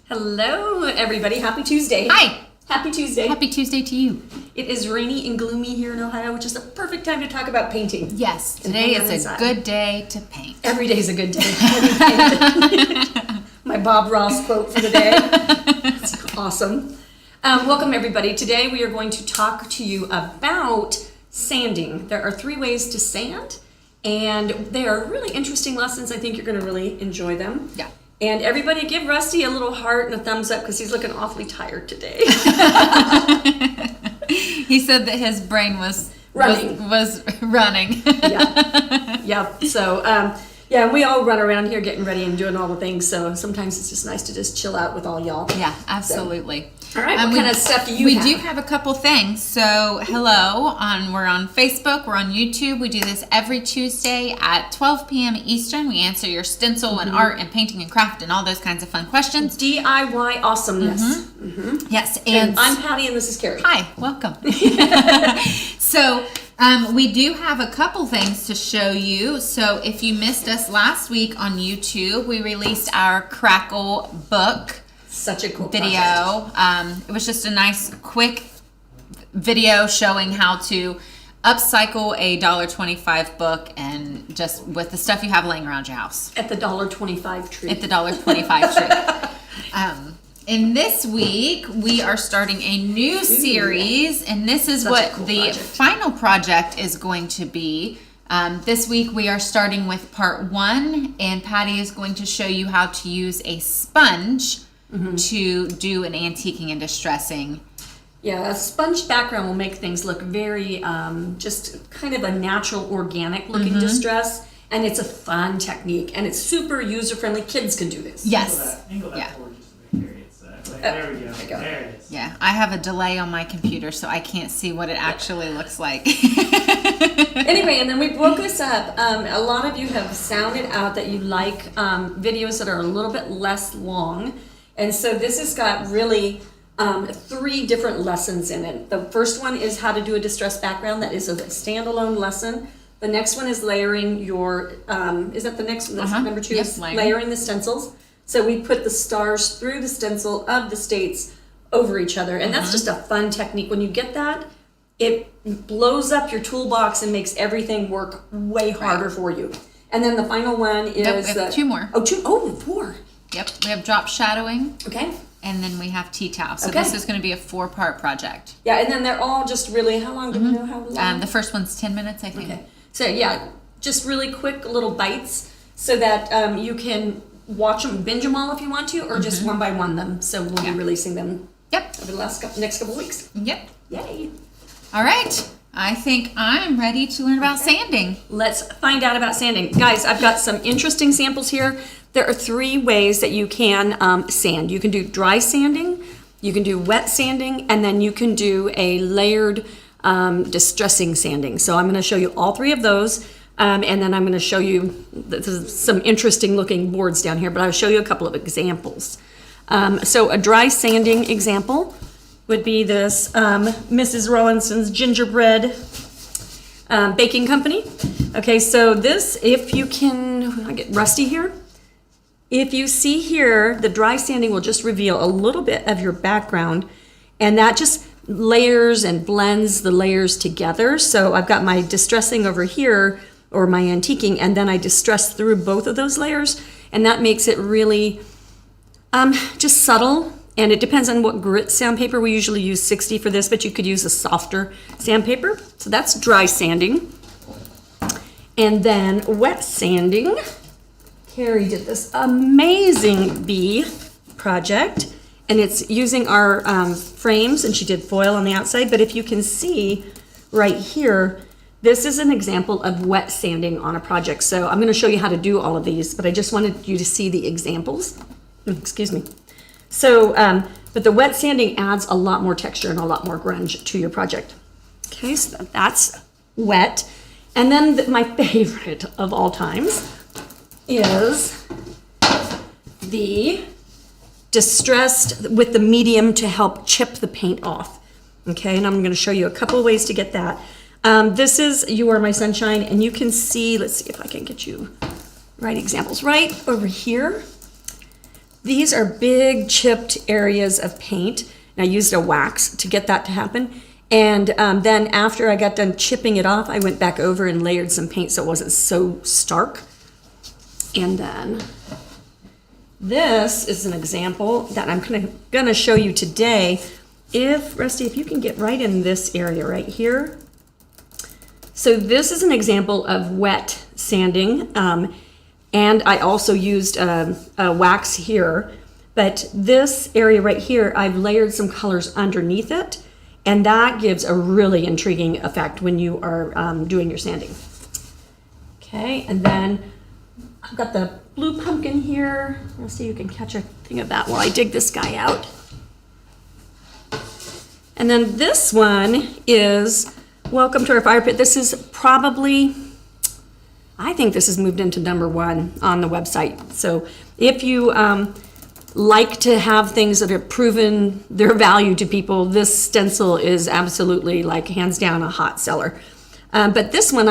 Hello, everybody. Happy Tuesday. Hi. Happy Tuesday. Happy Tuesday to you. It is rainy and gloomy here in Ohio, which is the perfect time to talk about painting. Yes, today is a good day to paint. Every day is a good day. My Bob Ross quote for the day. It's awesome. Welcome, everybody. Today we are going to talk to you about sanding. There are 3 ways to sand, and they are really interesting lessons. I think you're going to really enjoy them. Yeah. And everybody give Rusty a little heart and a thumbs up because he's looking awfully tired today. He said that his brain was running. Was running. Yeah. So, yeah, we all run around here getting ready and doing all the things. So sometimes it's just nice to just chill out with all y'all. Yeah, absolutely. So, all right, what kind of stuff do you have? We do have a couple things. So, hello, we're on Facebook, we're on YouTube. We do this every Tuesday at 12 p.m. Eastern. We answer your stencil and art and painting and craft and all those kinds of fun questions. DIY awesomeness. Yes, and I'm Patty and this is Kari. Hi, welcome. So, we do have a couple things to show you. So if you missed us last week on YouTube, we released our Crackle book. Such a cool video. It was just a nice, quick video showing how to upcycle a $1.25 book and just with the stuff you have laying around your house. At the $1.25 tree. At the $1.25 tree. And this week, we are starting a new series, and this is what the final project is going to be. This week, we are starting with part 1, and Patty is going to show you how to use a sponge to do an antiquing and distressing. Yeah, a sponge background will make things look very, just kind of a natural, organic looking distress, and it's a fun technique, and it's super user-friendly. Kids can do this. Yes. Yeah. There we go. There it is. Yeah, I have a delay on my computer, so I can't see what it actually looks like. Anyway, and then we broke this up. A lot of you have sounded out that you like videos that are a little bit less long. And so this has got really 3 different lessons in it. The first one is how to do a distressed background. That is a standalone lesson. The next one is layering your, is that the next one? That's number 2 is layering the stencils. So we put the stars through the stencil of the states over each other. And that's just a fun technique. When you get that, it blows up your toolbox and makes everything work way harder for you. And then the final one is... Nope, 2 more. Oh, 4. Yep, we have drop shadowing. Okay. And then we have tea towel. So this is going to be a 4-part project. Yeah, and then they're all just really, how long do we know how long? The first one's 10 minutes, I think. Okay. So yeah, just really quick little bites so that you can watch them, binge them all if you want to, or just one by one them. So we'll be releasing them over the next couple weeks. Yep. Yay. All right. I think I'm ready to learn about sanding. Let's find out about sanding. Guys, I've got some interesting samples here. There are 3 ways that you can sand. You can do dry sanding, you can do wet sanding, and then you can do a layered distressing sanding. So I'm going to show you all 3 of those. And then I'm going to show you some interesting looking boards down here, but I'll show you a couple of examples. So a dry sanding example would be this Mrs. Rowinson's Gingerbread Baking Company. Okay, so this, if you can, I get rusty here. If you see here, the dry sanding will just reveal a little bit of your background, and that just layers and blends the layers together. So I've got my distressing over here, or my antiquing, and then I distress through both of those layers, and that makes it really just subtle. And it depends on what grit sandpaper. We usually use 60 for this, but you could use a softer sandpaper. So that's dry sanding. And then wet sanding. Kari did this amazing bee project, and it's using our frames, and she did foil on the outside. But if you can see right here, this is an example of wet sanding on a project. So I'm going to show you how to do all of these, but I just wanted you to see the examples. Excuse me. So, but the wet sanding adds a lot more texture and a lot more grunge to your project. Okay, so that's wet. And then my favorite of all times is the distressed with the medium to help chip the paint off. Okay, and I'm going to show you a couple of ways to get that. This is You Are My Sunshine, and you can see, let's see if I can get you right examples. Right over here, These are big chipped areas of paint. And I used a wax to get that to happen. And then after I got done chipping it off, I went back over and layered some paint so it wasn't so stark. And then this is an example that I'm gonna show you today. Rusty, if you can get right in this area right here. So this is an example of wet sanding. And I also used a wax here. But this area right here, I've layered some colors underneath it. And that gives a really intriguing effect when you are doing your sanding. Okay, and then I've got the blue pumpkin here. Let's see, you can catch a thing of that while I dig this guy out. And then this one is Welcome to Our Fire Pit. This is probably, I think this has moved into #1 on the website. So if you like to have things that have proven their value to people, this stencil is absolutely, like, hands down a hot seller. But this one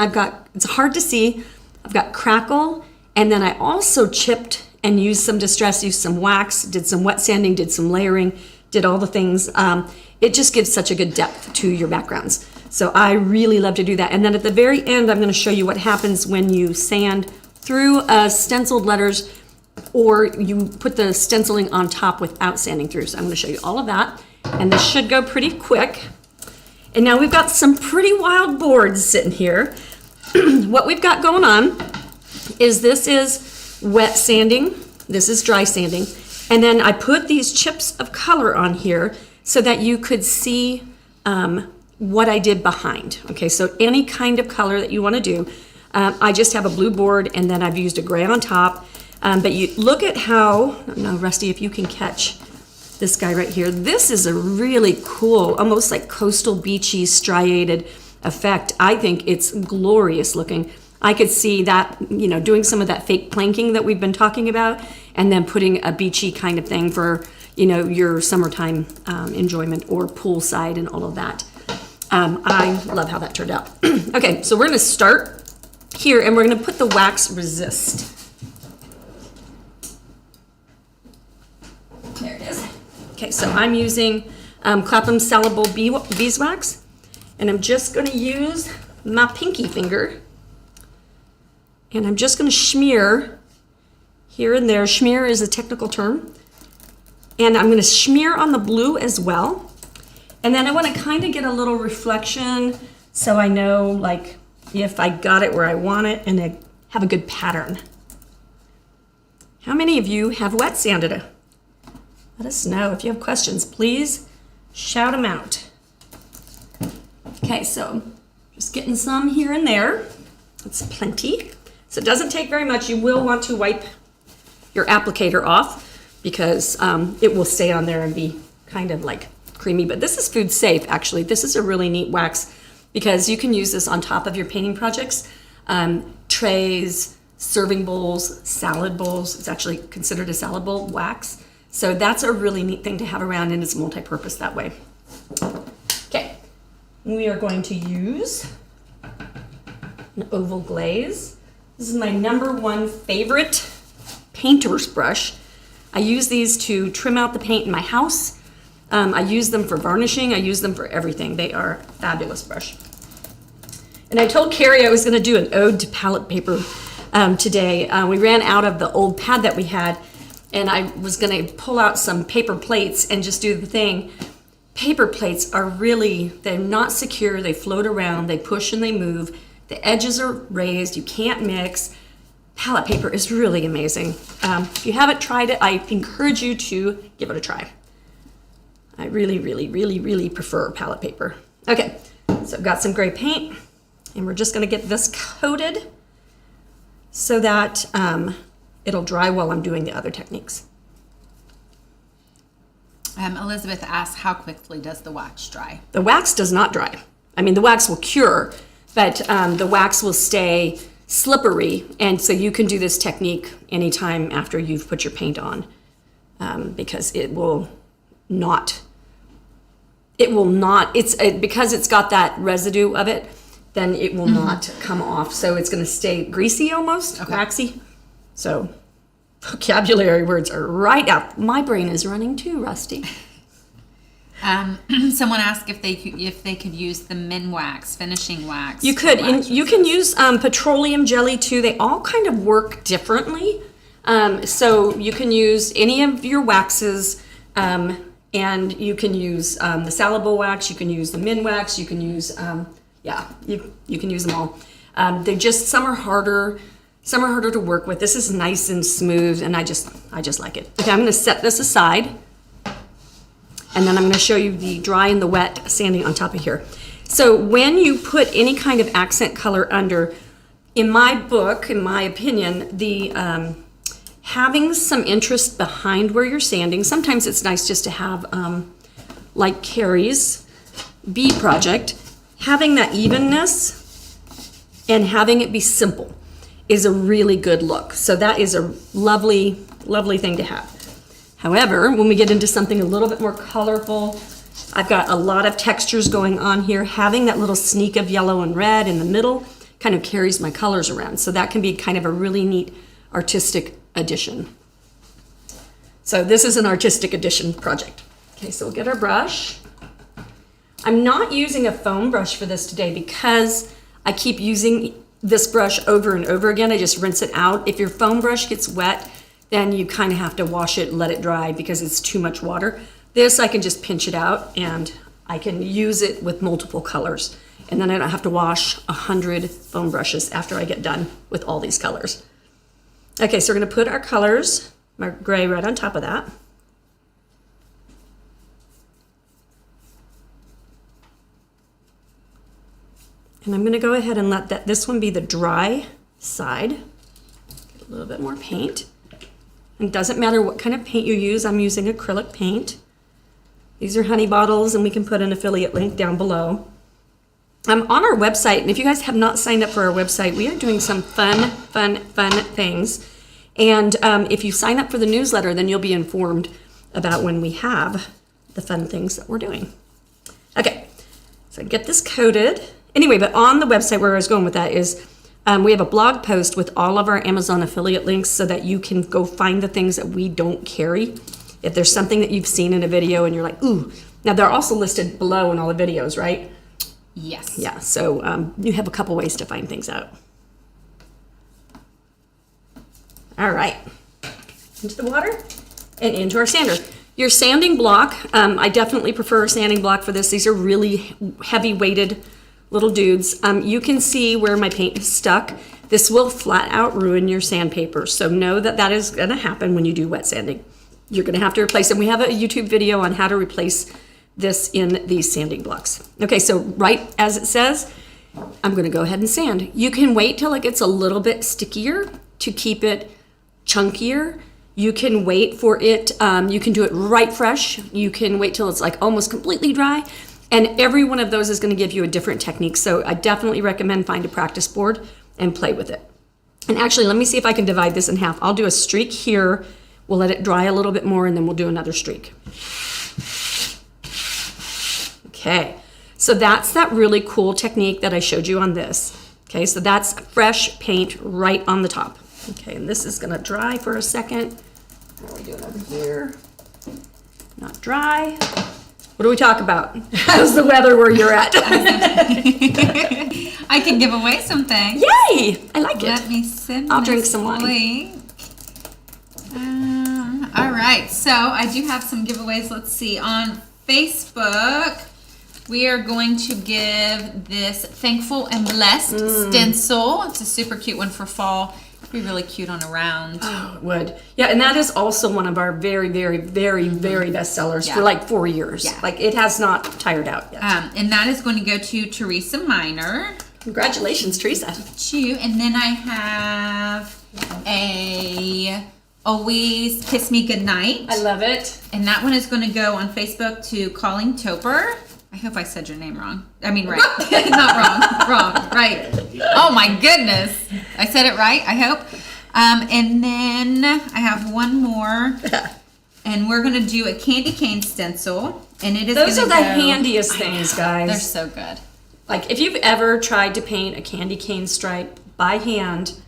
it's hard to see. I've got crackle, and then I also chipped and used some distress, used some wax, did some wet sanding, did some layering, did all the things. It just gives such a good depth to your backgrounds. So I really love to do that. And then at the very end, I'm going to show you what happens when you sand through stenciled letters, or you put the stenciling on top without sanding through. So I'm going to show you all of that. And this should go pretty quick. And now we've got some pretty wild boards sitting here. What we've got going on is this is wet sanding. This is dry sanding. And then I put these chips of color on here so that you could see what I did behind. Okay, so any kind of color that you want to do. I just have a blue board, and then I've used a gray on top. But you look at how, I don't know, Rusty, if you can catch this guy right here. This is a really cool, almost like coastal beachy striated effect. I think it's glorious looking. I could see that, doing some of that fake planking that we've been talking about, and then putting a beachy kind of thing for, your summertime enjoyment, or poolside and all of that. I love how that turned out. Okay, so we're gonna start here, and we're gonna put the wax resist. There it is. Okay, so I'm using Clapham Sellable Beeswax, and I'm just going to use my pinky finger, and I'm just going to smear here and there. Smear is a technical term. And I'm going to smear on the blue as well. And then I want to kind of get a little reflection so I know, like, if I got it where I want it, and I have a good pattern. How many of you have wet sanded it? Let us know. If you have questions, please shout them out. Okay, so just getting some here and there. That's plenty. So it doesn't take very much. You will want to wipe your applicator off because it will stay on there and be kind of like creamy. But this is food safe, actually. This is a really neat wax because you can use this on top of your painting projects. Trays, serving bowls, salad bowls. It's actually considered a salad bowl wax. So that's a really neat thing to have around, and it's multi-purpose that way. Okay, we are going to use an oval glaze. This is my #1 favorite painter's brush. I use these to trim out the paint in my house. I use them for varnishing. I use them for everything. They are a fabulous brush. And I told Kari I was going to do an ode to palette paper today. We ran out of the old pad that we had, and I was going to pull out some paper plates and just do the thing. Paper plates are really, they're not secure. They float around, they push and they move. The edges are raised, you can't mix. Palette paper is really amazing. If you haven't tried it, I encourage you to give it a try. I really, really, really, really prefer palette paper. Okay, so I've got some gray paint, and we're just gonna get this coated so that it'll dry while I'm doing the other techniques. Elizabeth asks, how quickly does the wax dry? The wax does not dry. I mean, the wax will cure, but the wax will stay slippery, and so you can do this technique anytime after you've put your paint on, because it will not, because it's got that residue of it, then it will not come off. So it's gonna stay greasy almost, waxy. So vocabulary words are right out. My brain is running too, Rusty. Someone asked if they could use the min wax, finishing wax. You could. You can use petroleum jelly too. They all kind of work differently. So you can use any of your waxes, and you can use the soluble wax. You can use the min wax. You can use you can use them all. They just some are harder to work with. This is nice and smooth, and I just like it. Okay, I'm going to set this aside. And then I'm going to show you the dry and the wet sanding on top of here. So when you put any kind of accent color under, in my book, in my opinion, the having some interest behind where you're sanding, sometimes it's nice just to have, like Kari's bee project, having that evenness and having it be simple is a really good look. So that is a lovely, lovely thing to have. However, when we get into something a little bit more colorful, I've got a lot of textures going on here. Having that little sneak of yellow and red in the middle kind of carries my colors around. So that can be kind of a really neat artistic addition. So this is an artistic addition project. Okay, so we'll get our brush. I'm not using a foam brush for this today because I keep using this brush over and over again. I just rinse it out. If your foam brush gets wet, then you kind of have to wash it and let it dry because it's too much water. This, I can just pinch it out and I can use it with multiple colors. And then I don't have to wash 100 foam brushes after I get done with all these colors. Okay, so we're gonna put our colors, my gray right on top of that. And I'm gonna go ahead and let this one be the dry side. Get a little bit more paint. It doesn't matter what kind of paint you use. I'm using acrylic paint. These are honey bottles, and we can put an affiliate link down below. I'm on our website, and if you guys have not signed up for our website, we are doing some fun things. And if you sign up for the newsletter, then you'll be informed about when we have the fun things that we're doing. Okay, so get this coated. Anyway, but on the website, where I was going with that is, we have a blog post with all of our Amazon affiliate links so that you can go find the things that we don't carry. If there's something that you've seen in a video and you're like, ooh, now they're also listed below in all the videos, right? Yes. Yeah, so you have a couple ways to find things out. All right, into the water and into our sander. Your sanding block, I definitely prefer a sanding block for this. These are really heavy weighted little dudes. You can see where my paint is stuck. This will flat out ruin your sandpaper. So know that that is gonna happen when you do wet sanding. You're gonna have to replace them. We have a YouTube video on how to replace this in these sanding blocks. Okay, so right as it says, I'm gonna go ahead and sand. You can wait till it gets a little bit stickier to keep it chunkier. You can wait for it, you can do it right fresh. You can wait till it's like almost completely dry. And every one of those is going to give you a different technique. So I definitely recommend find a practice board and play with it. And actually, let me see if I can divide this in half. I'll do a streak here. We'll let it dry a little bit more and then we'll do another streak. Okay, so that's that really cool technique that I showed you on this. Okay, so that's fresh paint right on the top. Okay, and this is going to dry for a second. What are we doing over here? Not dry. What do we talk about? How's the weather where you're at? I can give away something. Yay! I like it. Let me send I'll drink some wine. link. All right, so I do have some giveaways. Let's see. On Facebook, we are going to give this Thankful and Blessed stencil. It's a super cute one for fall. Be really cute on a round. Oh, it would. Yeah, and that is also one of our very best sellers for like 4 years. Yeah. Like it has not tired out yet. And that is going to go to Teresa Miner. Congratulations, Teresa. And then I have a Always Kiss Me Goodnight. I love it. And that one is going to go on Facebook to Colleen Toper. I hope I said your name wrong. I mean, right. Not wrong. Wrong. Right. Oh my goodness. I said it right, I hope. And then I have one more. And we're going to do a candy cane stencil. And it is Those are the handiest things, guys. They're so good. Like if you've ever tried to paint a candy cane stripe by hand,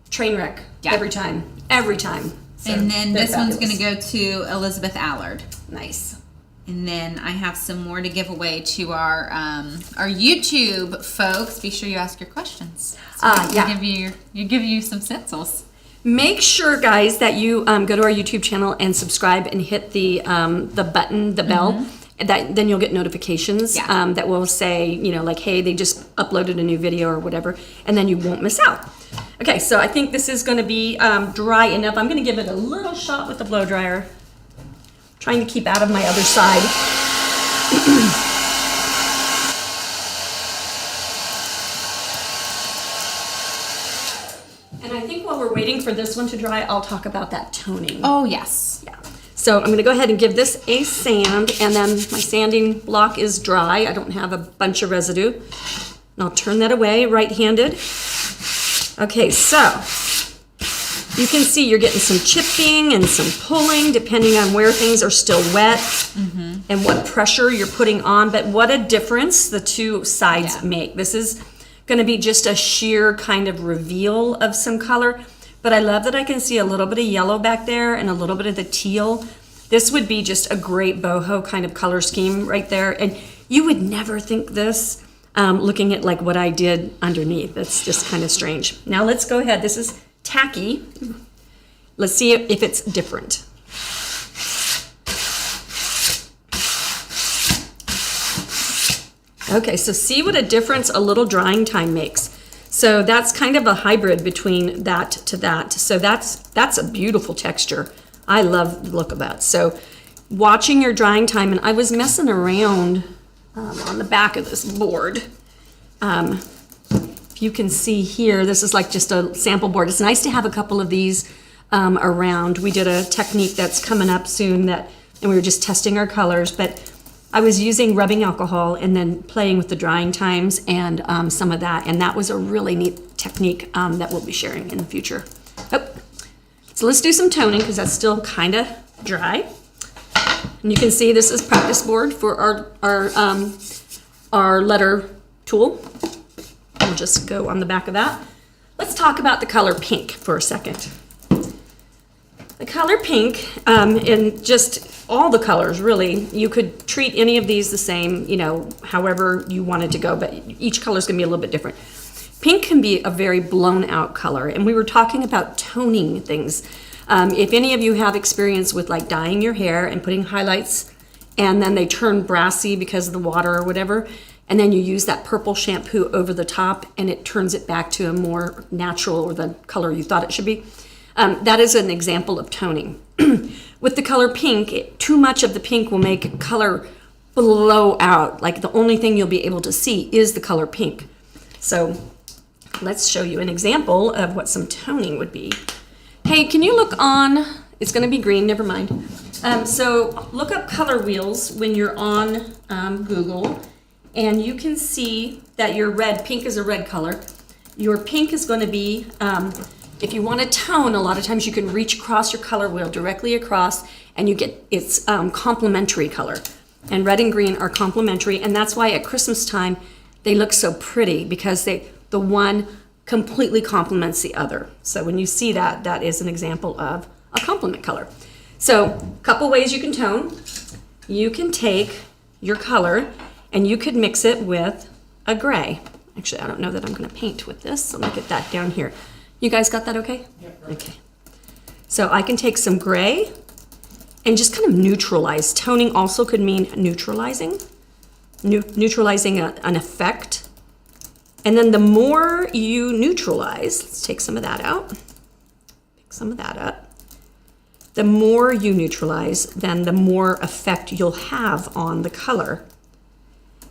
train wreck Yeah. every time. Every time. So And then they're this one's fabulous. going to go to Elizabeth Allard. Nice. And then I have some more to give away to our YouTube folks. Be sure you ask your questions. So Yeah. give you some stencils. Make sure, guys, that you go to our YouTube channel and subscribe and hit the button, the bell. Then you'll get notifications Yeah. that will say, like, hey, they just uploaded a new video or whatever, and then you won't miss out. Okay, so I think this is going to be dry enough. I'm going to give it a little shot with the blow dryer, trying to keep out of my other side. And I think while we're waiting for this one to dry, I'll talk about that toning. Oh, yes. Yeah. So I'm going to go ahead and give this a sand, and then my sanding block is dry. I don't have a bunch of residue. And I'll turn that away, right-handed. Okay, so you can see you're getting some chipping and some pulling depending on where things are still wet and what pressure you're putting on. But what a difference the two sides make. This is going to be just a sheer kind of reveal of some color. But I love that I can see a little bit of yellow back there and a little bit of the teal. This would be just a great boho kind of color scheme right there. And you would never think this looking at like what I did underneath. That's just kind of strange. Now let's go ahead. This is tacky. Let's see if it's different. Okay, so see what a difference a little drying time makes. So that's kind of a hybrid between that to that. So that's a beautiful texture. I love the look of that. So watching your drying time, and I was messing around on the back of this board. If you can see here, this is like just a sample board. It's nice to have a couple of these around. We did a technique that's coming up soon and we were just testing our colors, but I was using rubbing alcohol and then playing with the drying times and some of that, and that was a really neat technique that we'll be sharing in the future. Oh. So let's do some toning because that's still kind of dry. And you can see this is practice board for our letter tool. We'll just go on the back of that. Let's talk about the color pink for a second. The color pink, in just all the colors really, you could treat any of these the same, however you wanted to go, but each color is going to be a little bit different. Pink can be a very blown out color, and we were talking about toning things. If any of you have experience with like dyeing your hair and putting highlights and then they turn brassy because of the water or whatever, and then you use that purple shampoo over the top and it turns it back to a more natural or the color you thought it should be. That is an example of toning. With the color pink, too much of the pink will make color blow out. Like the only thing you'll be able to see is the color pink. So let's show you an example of what some toning would be. Hey, can you look on, it's gonna be green, never mind. So look up color wheels when you're on Google, and you can see that your red, pink is a red color. Your pink is gonna be, if you want to tone, a lot of times you can reach across your color wheel directly across and you get its complementary color. And red and green are complementary, and that's why at Christmas time they look so pretty because the one completely complements the other. So when you see that, that is an example of a complement color. So a couple ways you can tone. You can take your color and you could mix it with a gray. Actually, I don't know that I'm going to paint with this, so let me get that down here. You guys got that okay? Yep. Okay. So I can take some gray and just kind of neutralize. Toning also could mean neutralizing, neutralizing an effect. And then the more you neutralize, let's take some of that out, pick some of that up. The more you neutralize, then the more effect you'll have on the color.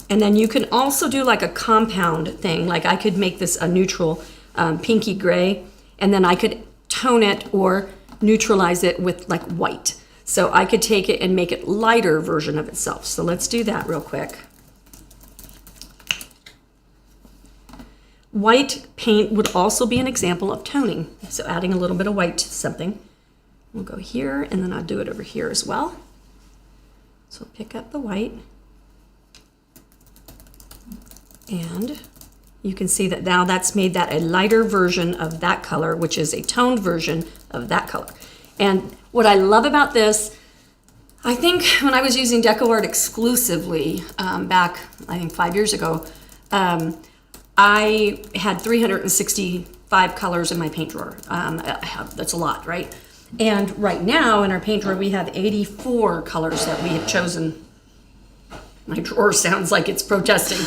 And then you can also do like a compound thing. Like I could make this a neutral pinky gray, and then I could tone it or neutralize it with like white. So I could take it and make it lighter version of itself. So let's do that real quick. White paint would also be an example of toning. So adding a little bit of white to something. We'll go here, and then I'll do it over here as well. So pick up the white and you can see that now that's made that a lighter version of that color, which is a toned version of that color. And what I love about this, I think when I was using DecoArt exclusively back, I think 5 years ago, I had 365 colors in my paint drawer. That's a lot, right? And right now in our paint drawer, we have 84 colors that we have chosen. My drawer sounds like it's protesting.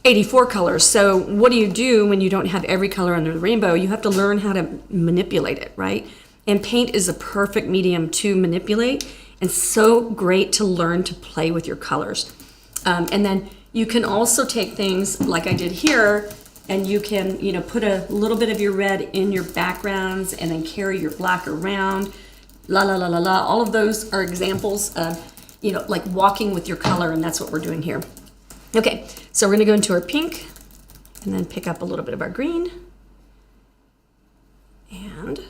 84 colors. So what do you do when you don't have every color under the rainbow? You have to learn how to manipulate it, right? And paint is a perfect medium to manipulate, and so great to learn to play with your colors. And then you can also take things like I did here, and you can, you know, put a little bit of your red in your backgrounds and then carry your black around. La la la la la. All of those are examples of, you know, like walking with your color, and that's what we're doing here. Okay, so we're gonna go into our pink and then pick up a little bit of our green. And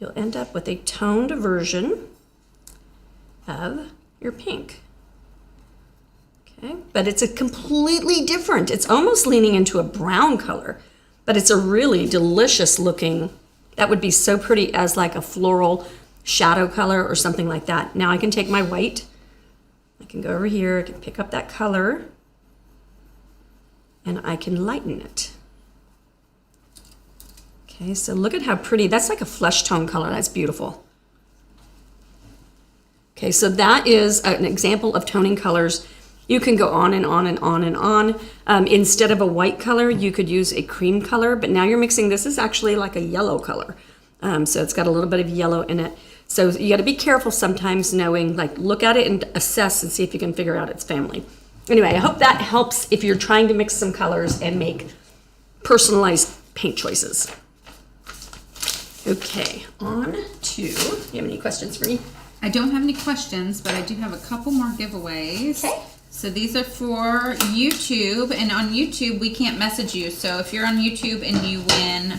you'll end up with a toned version of your pink. Okay, but it's a completely different, it's almost leaning into a brown color, but it's a really delicious looking, that would be so pretty as like a floral shadow color or something like that. Now I can take my white, I can go over here, I can pick up that color, and I can lighten it. Okay, so look at how pretty, that's like a flesh tone color, that's beautiful. Okay, so that is an example of toning colors. You can go on and on and on and on. Instead of a white color, you could use a cream color, but now you're mixing, this is actually like a yellow color. So it's got a little bit of yellow in it. So you gotta be careful sometimes knowing, like look at it and assess and see if you can figure out its family. Anyway, I hope that helps if you're trying to mix some colors and make personalized paint choices. Okay, on to, you have any questions for me? I don't have any questions, but I do have a couple more giveaways. Okay. So these are for YouTube, and on YouTube we can't message you. So if you're on YouTube and you win,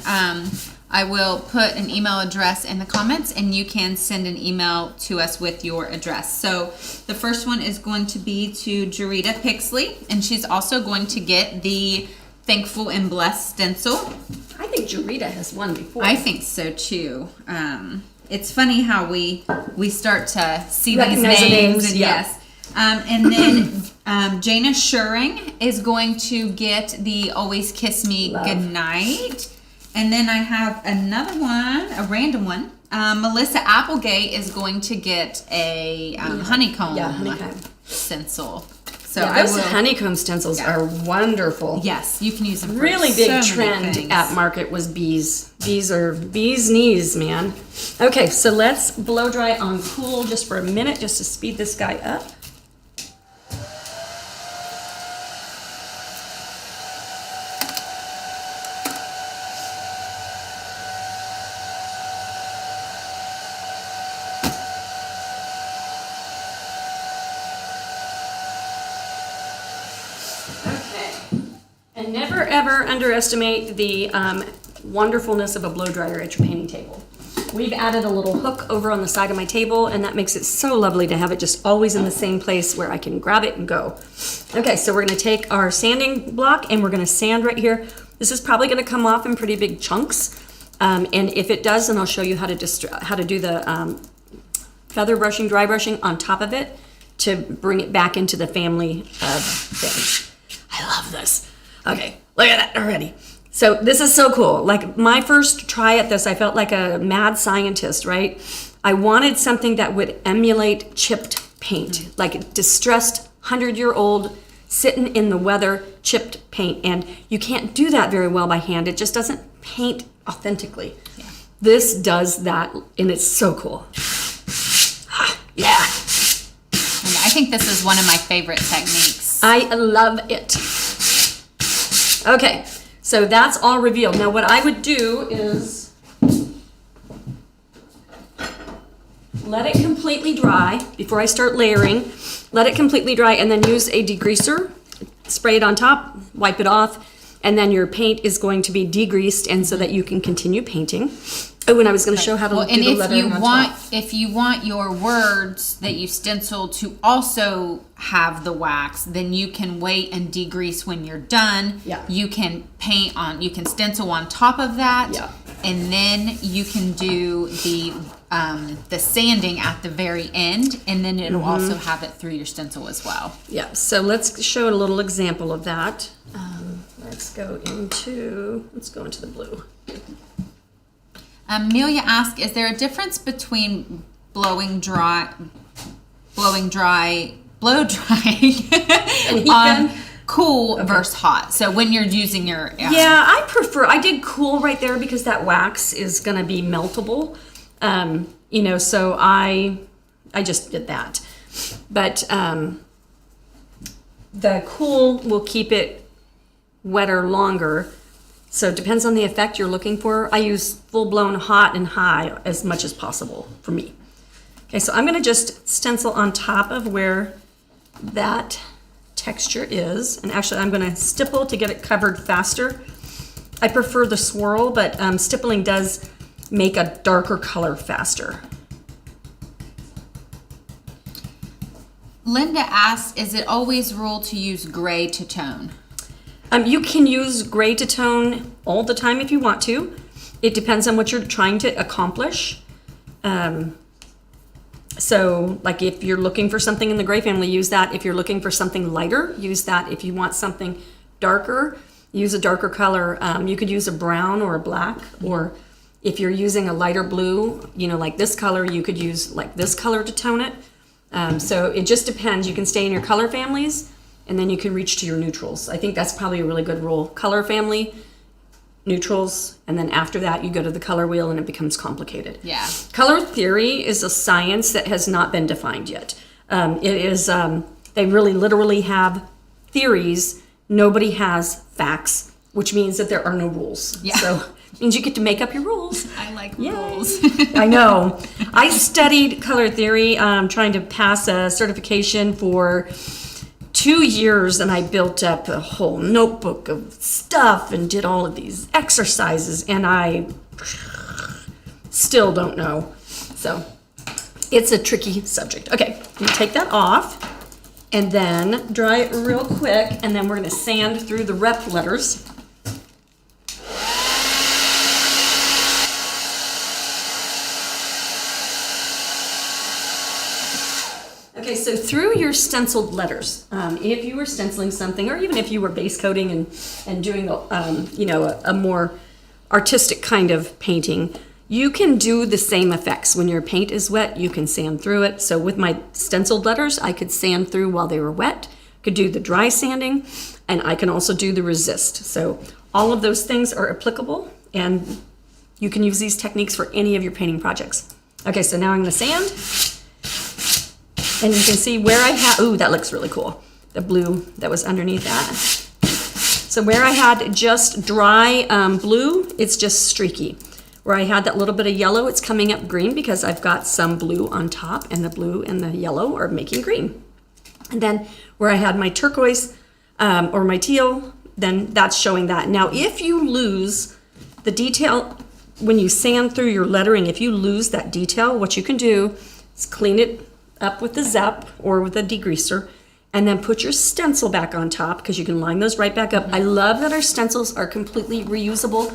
I will put an email address in the comments, and you can send an email to us with your address. So the first one is going to be to Jarita Pixley, and she's also going to get the Thankful and Blessed stencil. I think Jarita has won before. I think so too. It's funny how we start to see Recognize these the names, names, and yeah. yes. And then Jana Schuring is going to get the Always Kiss Me Love. Goodnight. And then I have another one, a random one. Melissa Applegate is going to get a honeycomb, stencil. So yeah, those honeycomb stencils are wonderful. Yes, you can use them for really big so many trend things. at market was bees. Bees are bees knees, man. Okay, so let's blow dry on cool just for a minute, just to speed this guy up. And never ever underestimate the wonderfulness of a blow dryer at your painting table. We've added a little hook over on the side of my table, and that makes it so lovely to have it just always in the same place where I can grab it and go. Okay, so we're gonna take our sanding block and we're gonna sand right here. This is probably gonna come off in pretty big chunks. And if it does, then I'll show you how to do the feather brushing, dry brushing on top of it to bring it back into the family of things. I love this. Okay, look at that already. So this is so cool. Like my first try at this, I felt like a mad scientist, right? I wanted something that would emulate chipped paint, like distressed 100-year-old sitting in the weather chipped paint. And you can't do that very well by hand. It just doesn't paint authentically. Yeah. This does that, and it's so cool. Yeah. And I think this is one of my favorite techniques. I love it. Okay, so that's all revealed. Now what I would do is let it completely dry before I start layering. Let it completely dry and then use a degreaser. Spray it on top, wipe it off, and then your paint is going to be degreased and so that you can continue painting. Oh, and I was going to show how to Well, do and the lettering on top. if you want your words that you stencil to also have the wax, then you can wait and degrease when you're done. Yeah. You can you can stencil on top of that. Yeah. And then you can do the sanding at the very end, and then it'll also have it through your stencil as well. Yeah, so let's show a little example of that. Let's go into the blue. Amelia asked, is there a difference between blow drying on cool versus hot? So when you're using your... Yeah, I did cool right there because that wax is going to be meltable. So I just did that. But the cool will keep it wetter longer. So it depends on the effect you're looking for. I use full-blown hot and high as much as possible for me. Okay, so I'm going to just stencil on top of where that texture is. And actually, I'm going to stipple to get it covered faster. I prefer the swirl, but stippling does make a darker color faster. Linda asked, is it always rule to use gray to tone? You can use gray to tone all the time if you want to. It depends on what you're trying to accomplish. So like if you're looking for something in the gray family, use that. If you're looking for something lighter, use that. If you want something darker, use a darker color. You could use a brown or a black, or if you're using a lighter blue, like this color, you could use like this color to tone it. So it just depends. You can stay in your color families, and then you can reach to your neutrals. I think that's probably a really good rule. Color family, neutrals, and then after that you go to the color wheel and it becomes complicated. Yeah. Color theory is a science that has not been defined yet. They really literally have theories. Nobody has facts, which means that there are no rules. Yeah. So it means you get to make up your rules. I like Yay. rules. I know. I studied color theory, trying to pass a certification for 2 years, and I built up a whole notebook of stuff and did all of these exercises, and I still don't know. So it's a tricky subject. Okay, you take that off and then dry it real quick, and then we're going to sand through the rep letters. Okay, so through your stenciled letters, if you were stenciling something, or even if you were base coating and doing a more artistic kind of painting, you can do the same effects. When your paint is wet, you can sand through it. So with my stenciled letters, I could sand through while they were wet, could do the dry sanding, and I can also do the resist. So all of those things are applicable, and you can use these techniques for any of your painting projects. Okay, so now I'm going to sand. And you can see where I had, ooh, that looks really cool. The blue that was underneath that. So where I had just dry blue, it's just streaky. Where I had that little bit of yellow, it's coming up green because I've got some blue on top, and the blue and the yellow are making green. And then where I had my turquoise or my teal, then that's showing that. Now, if you lose the detail, when you sand through your lettering, if you lose that detail, what you can do is clean it up with the Zep or with a degreaser, and then put your stencil back on top, because you can line those right back up. I love that our stencils are completely reusable,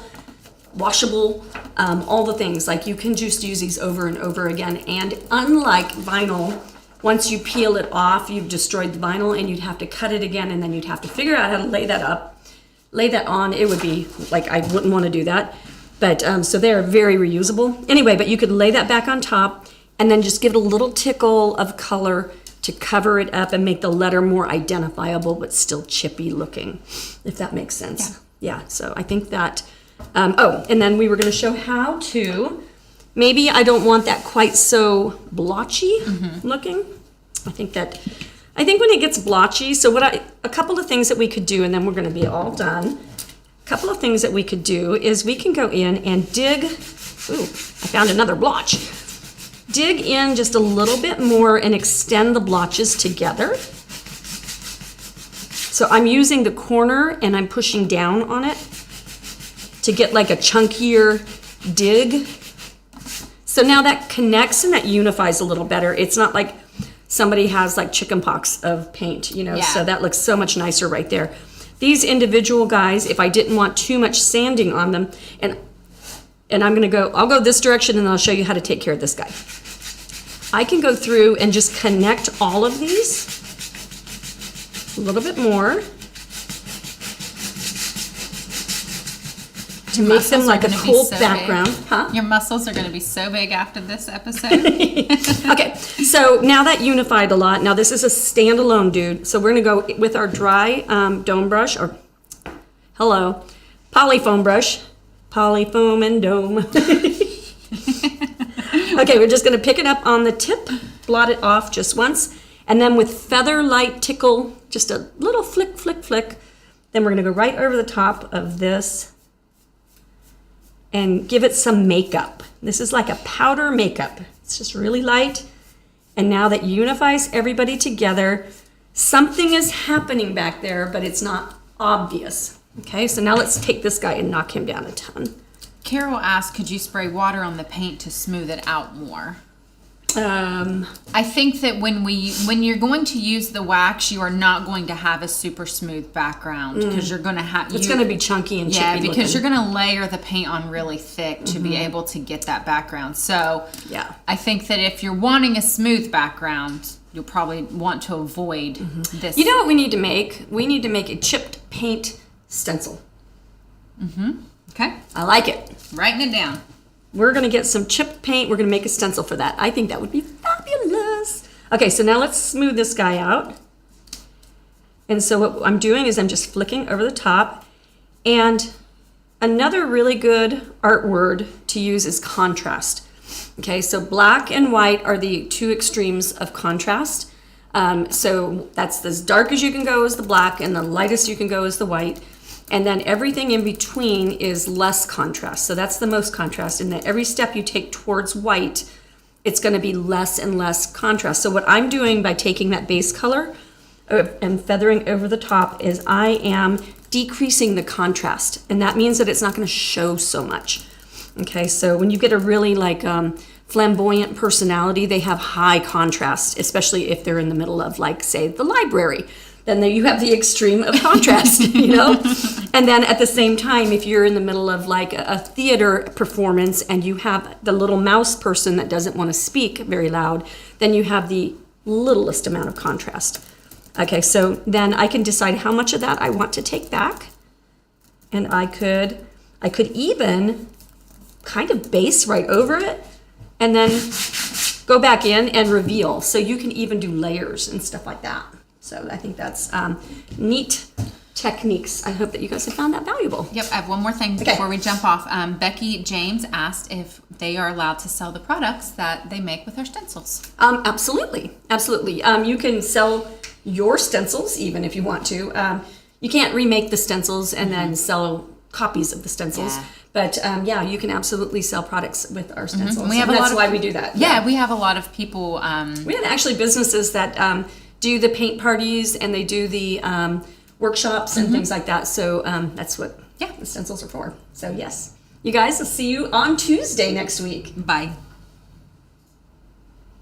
washable, all the things. Like you can just use these over and over again. And unlike vinyl, once you peel it off, you've destroyed the vinyl, and you'd have to cut it again, and then you'd have to figure out how to lay that on. It would be like, I wouldn't want to do that. But so they are very reusable. Anyway, but you could lay that back on top, and then just give it a little tickle of color to cover it up and make the letter more identifiable but still chippy looking, if that makes sense. Yeah, so I think that, and then we were going to show how to, maybe I don't want that quite so blotchy looking. I think when it gets blotchy, so a couple of things that we could do, and then we're going to be all done. A couple of things that we could do is we can go in and dig, ooh, I found another blotch. Dig in just a little bit more and extend the blotches together. So I'm using the corner and I'm pushing down on it to get like a chunkier dig. So now that connects and that unifies a little better. It's not like somebody has like chicken pox of paint, you know, so that looks so much nicer right there. These individual guys, if I didn't want too much sanding on them, and I'll go this direction and then I'll show you how to take care of this guy. I can go through and just connect all of these a little bit more to make them like a cool background. Huh? Your muscles are going to be so big after this episode. Okay, so now that unified a lot. Now this is a standalone dude. So we're going to go with our dry dome brush, or polyfoam brush. Polyfoam and dome. Okay, we're just going to pick it up on the tip, blot it off just once, and then with feather light tickle, just a little flick, flick, flick. Then we're going to go right over the top of this and give it some makeup. This is like a powder makeup. It's just really light. And now that unifies everybody together, something is happening back there, but it's not obvious. Okay, so now let's take this guy and knock him down a ton. Carol asked, could you spray water on the paint to smooth it out more? I think that when you're going to use the wax, you are not going to have a super smooth background because you're going to have... It's going to be chunky and chippy looking. Because you're going to layer the paint on really thick to be able to get that background. So I think that if you're wanting a smooth background, you'll probably want to avoid this. You know what we need to make? We need to make a chipped paint stencil. Okay. I like it. Writing it down. We're going to get some chipped paint. We're going to make a stencil for that. I think that would be fabulous. Okay, so now let's smooth this guy out. And so what I'm doing is I'm just flicking over the top. And another really good art word to use is contrast. Okay, so black and white are the two extremes of contrast. So that's as dark as you can go is the black, and the lightest you can go is the white. And then everything in between is less contrast. So that's the most contrast, in that every step you take towards white, it's going to be less and less contrast. So what I'm doing by taking that base color and feathering over the top is I am decreasing the contrast. And that means that it's not going to show so much. Okay, so when you get a really like flamboyant personality, they have high contrast, especially if they're in the middle of, like, say, the library. Then there you have the extreme of contrast, you know? And then at the same time, if you're in the middle of like a theater performance and you have the little mouse person that doesn't want to speak very loud, then you have the littlest amount of contrast. Okay, so then I can decide how much of that I want to take back. And I could even kind of base right over it and then go back in and reveal. So you can even do layers and stuff like that. So I think that's neat techniques. I hope that you guys have found that valuable. Yep, I have one more thing before we jump off. Becky James asked if they are allowed to sell the products that they make with our stencils. Absolutely, absolutely. You can sell your stencils even if you want to. You can't remake the stencils and then sell copies of the stencils. Yeah. But yeah, you can absolutely sell products with our stencils. We have and that's why we do that. Yeah, we have a lot of people. We have actually businesses that do the paint parties and they do the workshops and things like that. So that's what the stencils are for. So yes, you guys, I'll see you on Tuesday next week. Bye.